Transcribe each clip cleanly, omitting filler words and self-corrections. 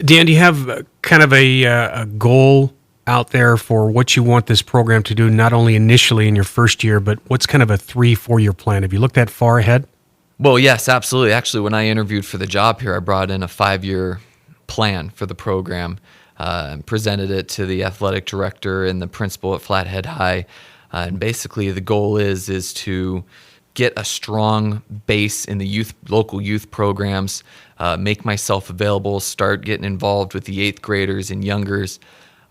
Dan, do you have kind of a goal out there for what you want this program to do, not only initially in your first year, but what's kind of a 3-4 year plan? Have you looked that far ahead? Well, yes, absolutely. Actually, when I interviewed for the job here, I brought in a 5-year plan for the program, and presented it to the athletic director and the principal at Flathead High. And basically, the goal is to get a strong base in the local youth programs, make myself available, start getting involved with the 8th graders and youngers,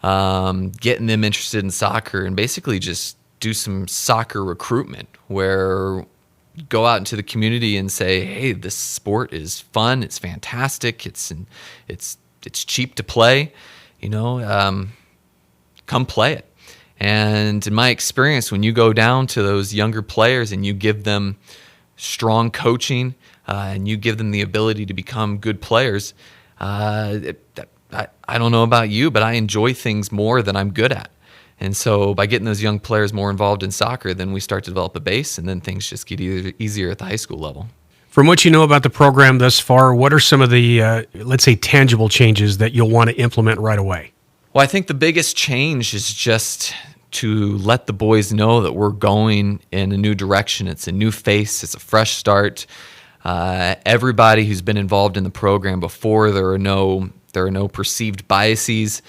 getting them interested in soccer, and basically just do some soccer recruitment where go out into the community and say, hey, this sport is fun, it's fantastic, it's cheap to play, come play it. And in my experience, when you go down to those younger players and you give them strong coaching and you give them the ability to become good players, I don't know about you, but I enjoy things more than I'm good at. And so by getting those young players more involved in soccer, then we start to develop a base, and then things just get easier at the high school level. From what you know about the program thus far, what are some of the, let's say, tangible changes that you'll want to implement right away? Well, I think the biggest change is just to let the boys know that we're going in a new direction. It's a new face. It's a fresh start. Everybody who's been involved in the program before, there are no perceived biases.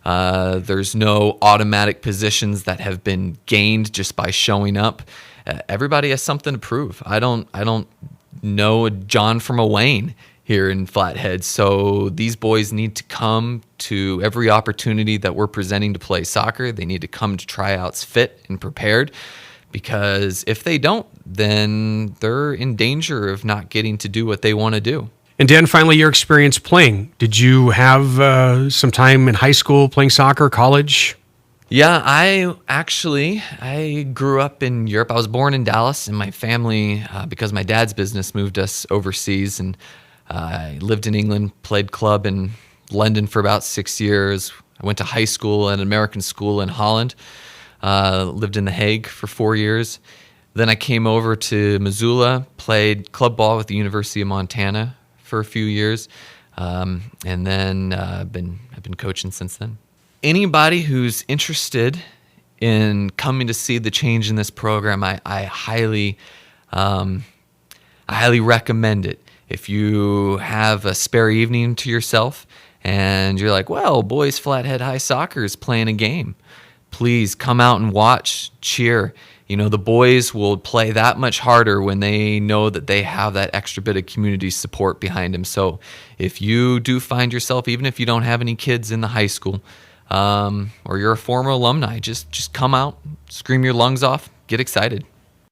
There's no automatic positions that have been gained just by showing up. Everybody has something to prove. I don't know a John from a Wayne here in Flathead. So these boys need to come to every opportunity that we're presenting to play soccer. They need to come to tryouts fit and prepared, because if they don't, then they're in danger of not getting to do what they want to do. And Dan, finally, your experience playing. Did you have some time in high school playing soccer, college? Yeah, I grew up in Europe. I was born in Dallas, and my family, because my dad's business, moved us overseas, and I lived in England, played club in London for about 6 years. I went to high school at an American school in Holland, lived in The Hague for 4 years. Then I came over to Missoula, played club ball with the University of Montana for a few years, and then I've been coaching since then. Anybody who's interested in coming to see the change in this program, I highly recommend it. If you have a spare evening to yourself and you're like, well, boys Flathead High Soccer is playing a game, please come out and watch, cheer. The boys will play that much harder when they know that they have that extra bit of community support behind them. So if you do find yourself, even if you don't have any kids in the high school, or you're a former alumni, just come out, scream your lungs off, get excited.